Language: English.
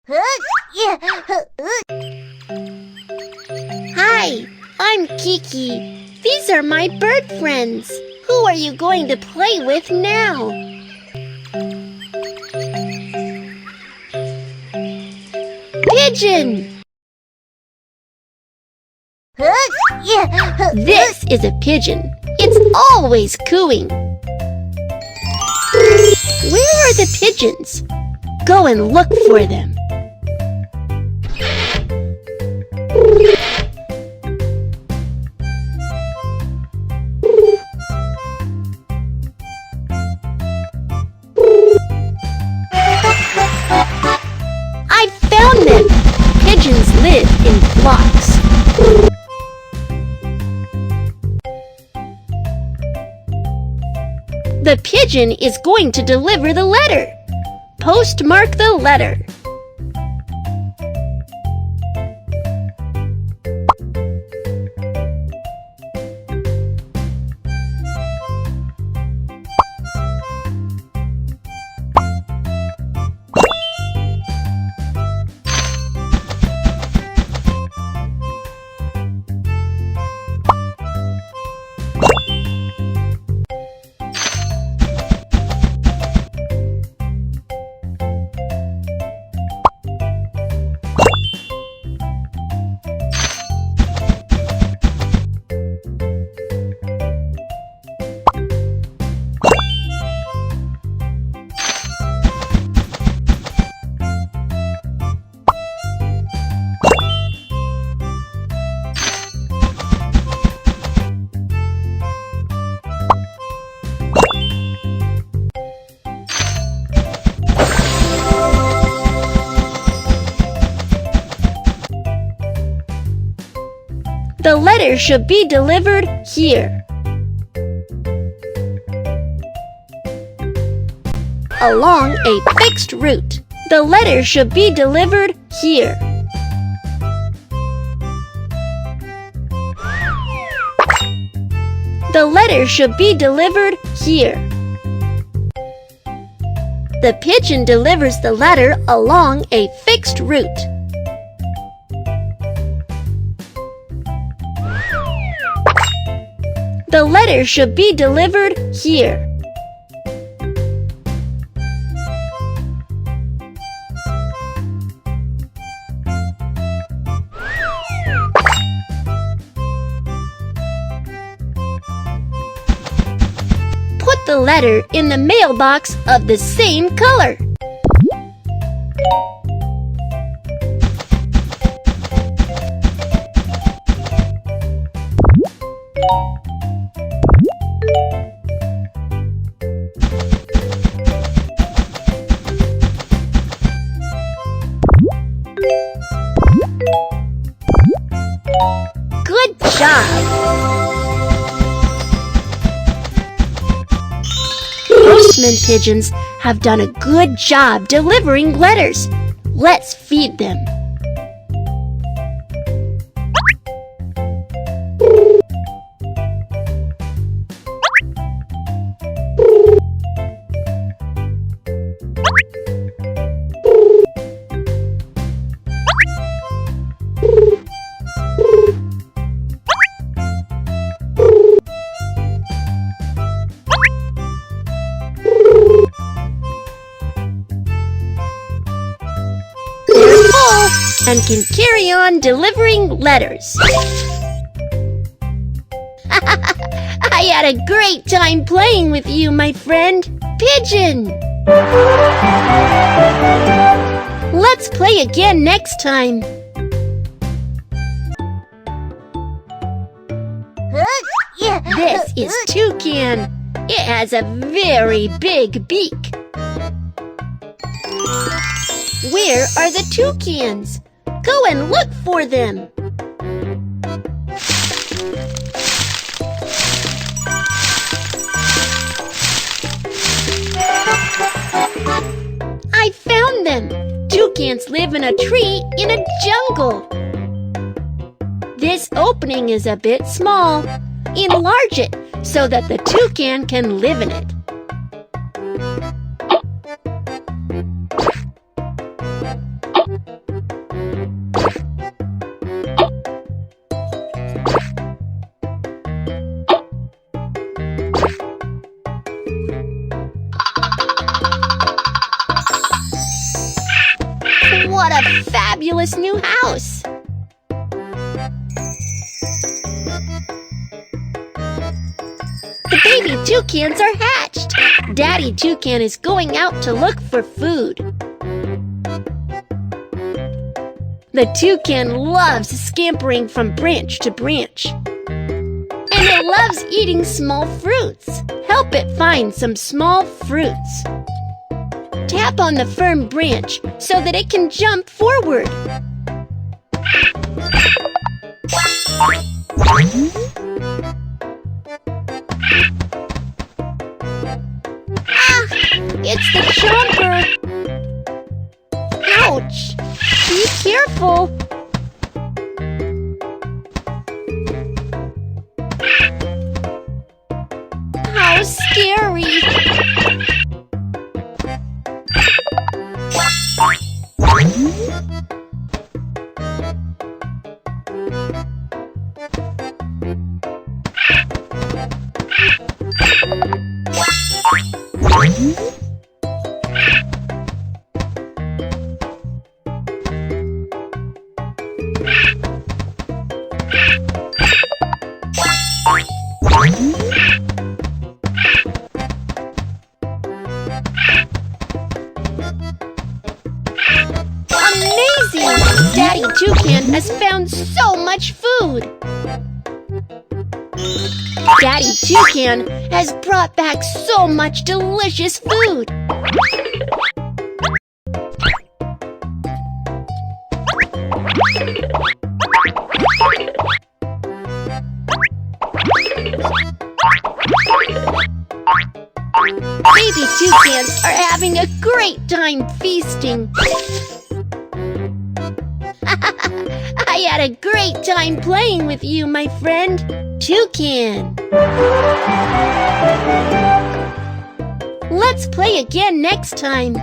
Hi, I'm Kiki. These are my bird friends. Who are you going to play with now? Pigeon! This is a pigeon. It's always cooing. Where are the pigeons? Go and look for them. I found them! Pigeons live in flocks. The pigeon is going to deliver the letter. Postmark the letter. The letter should be delivered here. Along a fixed route. The letter should be delivered here. The letter should be delivered here. The pigeon delivers the letter along a fixed route. The letter should be delivered here. Put the letter in the mailbox of the same color. Good job! Postman pigeons have done a good job delivering letters. Let's feed them. And can carry on delivering letters. I had a great time playing with you, my friend, Pigeon. Let's play again next time. This is Toucan. It has a very big beak. Where are the toucans? Go and look for them. I found them. Toucans live in a tree in a jungle. This opening is a bit small. Enlarge it so that the toucan can live in it. What a fabulous new house! The baby toucans are hatched. Daddy Toucan is going out to look for food. The toucan loves scampering from branch to branch. And it loves eating small fruits. Help it find some small fruits. Tap on the firm branch so that it can jump forward. Ah! It's the chomper! Ouch! Be careful! How scary! Amazing! Daddy Toucan has found so much food! Daddy Toucan has brought back so much delicious food! Baby toucans are having a great time feasting! I had a great time playing with you, my friend, Toucan. Let's play again next time.